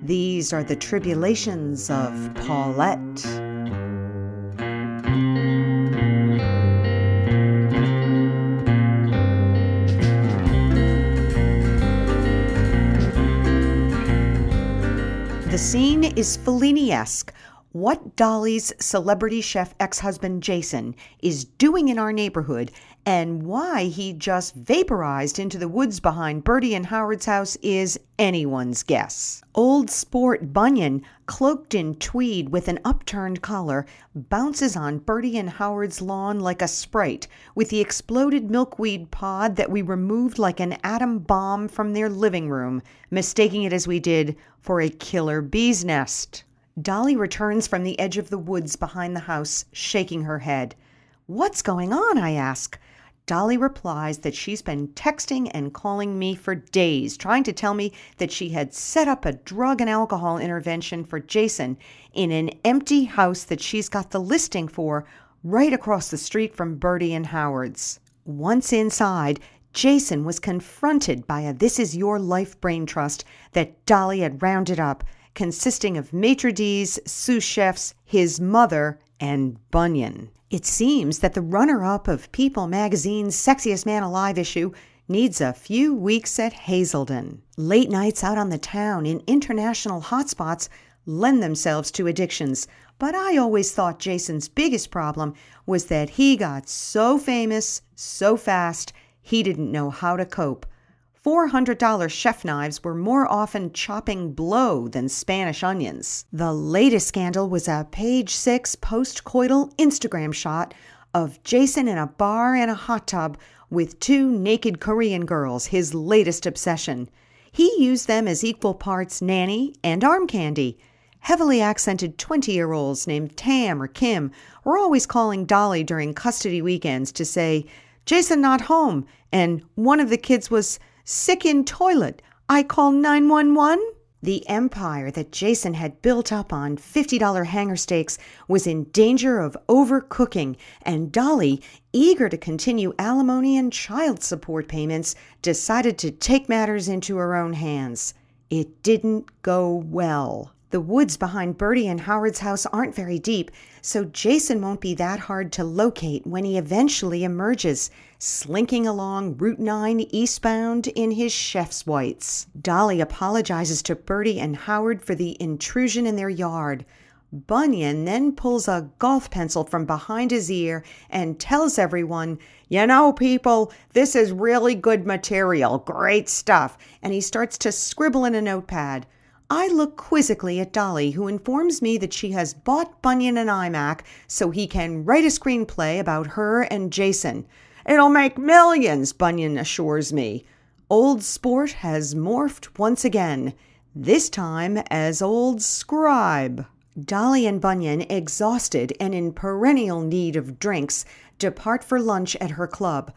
These are the tribulations of Paulette. The scene is Fellini-esque. What Dolly's celebrity chef ex-husband Jason is doing in our neighborhood and why he just vaporized into the woods behind Bertie and Howard's house is anyone's guess. Old sport Bunyan, cloaked in tweed with an upturned collar, bounces on Bertie and Howard's lawn like a sprite with the exploded milkweed pod that we removed like an atom bomb from their living room, mistaking it as we did for a killer bee's nest. Dolly returns from the edge of the woods behind the house, shaking her head. "What's going on?" I ask. Dolly replies that she's been texting and calling me for days, trying to tell me that she had set up a drug and alcohol intervention for Jason in an empty house that she's got the listing for right across the street from Bertie and Howard's. Once inside, Jason was confronted by a This Is Your Life brain trust that Dolly had rounded up, consisting of maitre d's, sous chefs, his mother, and Bunyan. It seems that the runner-up of People magazine's Sexiest Man Alive issue needs a few weeks at Hazelden. Late nights out on the town in international hotspots lend themselves to addictions, but I always thought Jason's biggest problem was that he got so famous so fast he didn't know how to cope. $400 chef knives were more often chopping blow than Spanish onions. The latest scandal was a page 6 post-coital Instagram shot of Jason in a bar and a hot tub with 2 naked Korean girls, his latest obsession. He used them as equal parts nanny and arm candy. Heavily accented 20-year-olds named Tam or Kim were always calling Dolly during custody weekends to say, "Jason not home," and one of the kids was "sick in toilet. I call 911?" The empire that Jason had built up on $50 hanger steaks was in danger of overcooking, and Dolly, eager to continue alimony and child support payments, decided to take matters into her own hands. It didn't go well. The woods behind Bertie and Howard's house aren't very deep, so Jason won't be that hard to locate when he eventually emerges, slinking along Route 9 eastbound in his chef's whites. Dolly apologizes to Bertie and Howard for the intrusion in their yard. Bunyan then pulls a golf pencil from behind his ear and tells everyone, "You know, people, this is really good material, great stuff," and he starts to scribble in a notepad. I look quizzically at Dolly, who informs me that she has bought Bunyan an iMac so he can write a screenplay about her and Jason. "It'll make millions," Bunyan assures me. Old Sport has morphed once again, this time as Old Scribe. Dolly and Bunyan, exhausted and in perennial need of drinks, depart for lunch at her club.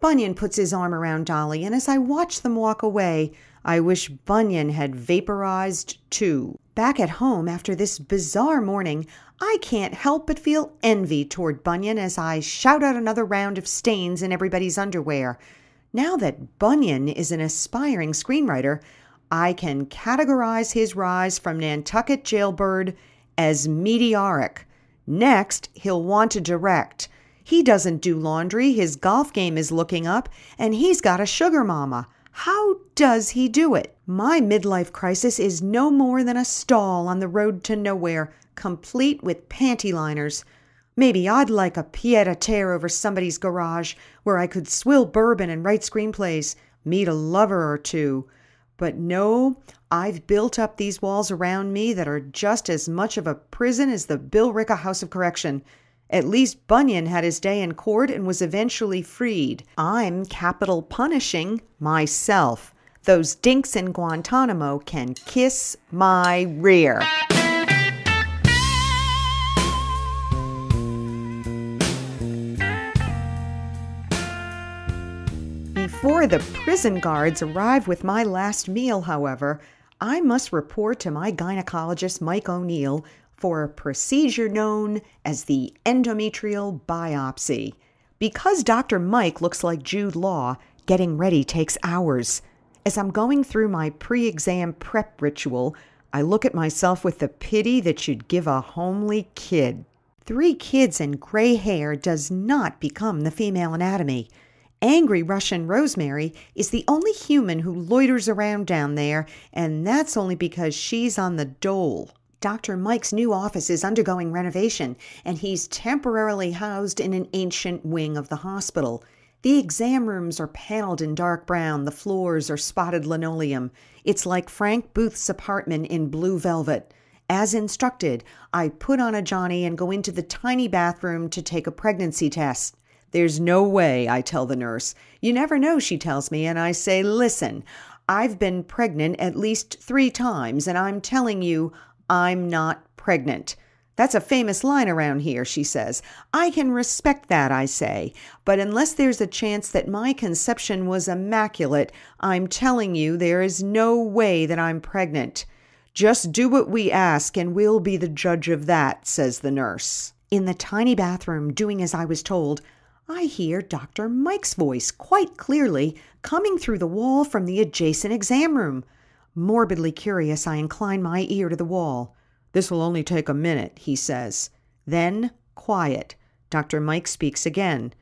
Bunyan puts his arm around Dolly, and as I watch them walk away, I wish Bunyan had vaporized too. Back at home after this bizarre morning, I can't help but feel envy toward Bunyan as I shout out another round of stains in everybody's underwear. Now that Bunyan is an aspiring screenwriter, I can categorize his rise from Nantucket jailbird as meteoric. Next, he'll want to direct. He doesn't do laundry, his golf game is looking up, and he's got a sugar mama. How does he do it? My midlife crisis is no more than a stall on the road to nowhere, complete with panty liners. Maybe I'd like a pied-à-terre over somebody's garage where I could swill bourbon and write screenplays, meet a lover or two. But no, I've built up these walls around me that are just as much of a prison as the Bill Ricca House of Correction. At least Bunyan had his day in court and was eventually freed. I'm capital punishing myself. Those dinks in Guantanamo can kiss my rear. Before the prison guards arrive with my last meal, however, I must report to my gynecologist, Mike O'Neill, for a procedure known as the endometrial biopsy. Because Dr. Mike looks like Jude Law, getting ready takes hours. As I'm going through my pre-exam prep ritual, I look at myself with the pity that you'd give a homely kid. 3 kids and gray hair does not become the female anatomy. Angry Russian Rosemary is the only human who loiters around down there, and that's only because she's on the dole. Dr. Mike's new office is undergoing renovation, and he's temporarily housed in an ancient wing of the hospital. The exam rooms are paneled in dark brown. The floors are spotted linoleum. It's like Frank Booth's apartment in blue velvet. As instructed, I put on a Johnny and go into the tiny bathroom to take a pregnancy test. There's no way, I tell the nurse. You never know, she tells me, and I say, listen, I've been pregnant at least 3 times, and I'm telling you, I'm not pregnant. That's a famous line around here, she says. I can respect that, I say, but unless there's a chance that my conception was immaculate, I'm telling you there is no way that I'm pregnant. Just do what we ask and we'll be the judge of that, says the nurse. In the tiny bathroom, doing as I was told, I hear Dr. Mike's voice quite clearly coming through the wall from the adjacent exam room. Morbidly curious, I incline my ear to the wall. This will only take a minute, he says. Then, quiet. Dr. Mike speaks again.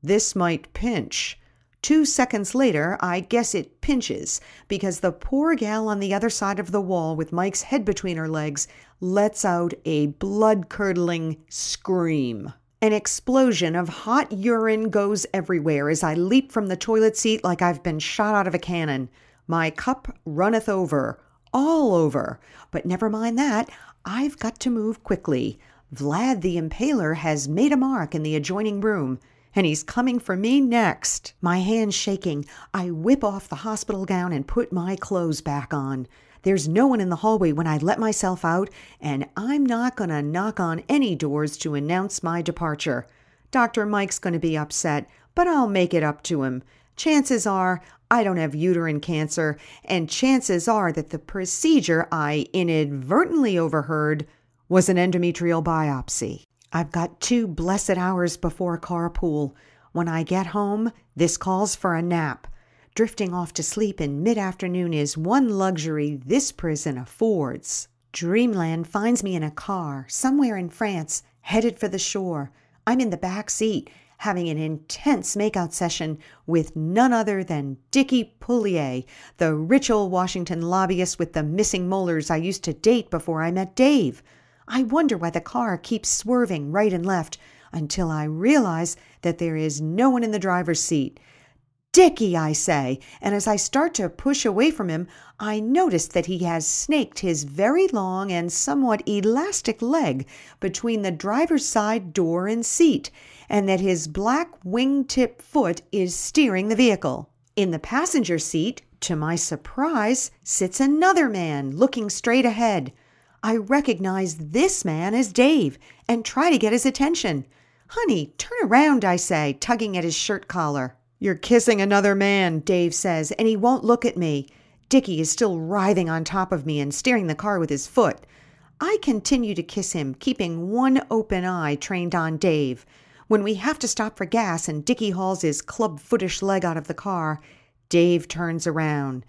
This might pinch. 2 seconds later, I guess it pinches, because the poor gal on the other side of the wall with Mike's head between her legs lets out a blood-curdling scream. An explosion of hot urine goes everywhere as I leap from the toilet seat like I've been shot out of a cannon. My cup runneth over, all over. But never mind that, I've got to move quickly. Vlad the Impaler has made a mark in the adjoining room, and he's coming for me next. My hands shaking, I whip off the hospital gown and put my clothes back on. There's no one in the hallway when I let myself out, and I'm not going to knock on any doors to announce my departure. Dr. Mike's going to be upset, but I'll make it up to him. Chances are I don't have uterine cancer, and chances are that the procedure I inadvertently overheard was an endometrial biopsy. I've got 2 blessed hours before carpool. When I get home, this calls for a nap. Drifting off to sleep in mid-afternoon is one luxury this prison affords. Dreamland finds me in a car, somewhere in France, headed for the shore. I'm in the back seat, having an intense makeout session with none other than Dickie Poulier, the rich old Washington lobbyist with the missing molars I used to date before I met Dave. I wonder why the car keeps swerving right and left until I realize that there is no one in the driver's seat. Dickie, I say, and as I start to push away from him, I notice that he has snaked his very long and somewhat elastic leg between the driver's side door and seat, and that his black wing-tip foot is steering the vehicle. In the passenger seat, to my surprise, sits another man looking straight ahead. I recognize this man as Dave and try to get his attention. Honey, turn around, I say, tugging at his shirt collar. You're kissing another man, Dave says, and he won't look at me. Dickie is still writhing on top of me and steering the car with his foot. I continue to kiss him, keeping one open eye trained on Dave. When we have to stop for gas and Dickie hauls his club-footish leg out of the car, Dave turns around.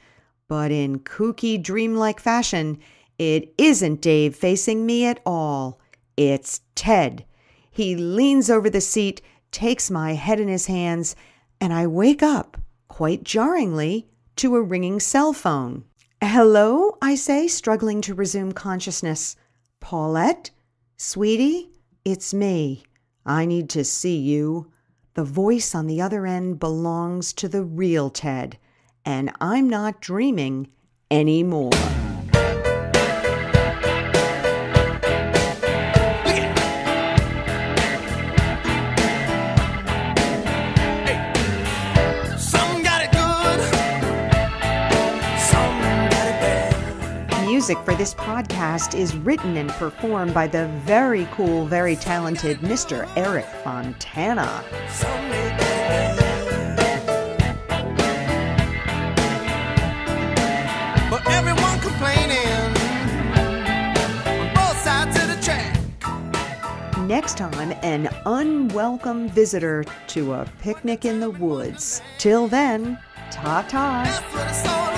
But in kooky, dreamlike fashion, it isn't Dave facing me at all. It's Ted. He leans over the seat, takes my head in his hands, and I wake up, quite jarringly, to a ringing cell phone. Hello, I say, struggling to resume consciousness. Paulette? Sweetie? It's me. I need to see you. The voice on the other end belongs to the real Ted, and I'm not dreaming anymore. Music for this podcast is written and performed by the very cool, very talented Mr. Eric Fontana. But everyone complaining on both sides of the track. Next time, an unwelcome visitor to a picnic in the woods. Till then, ta-ta. That's what it's all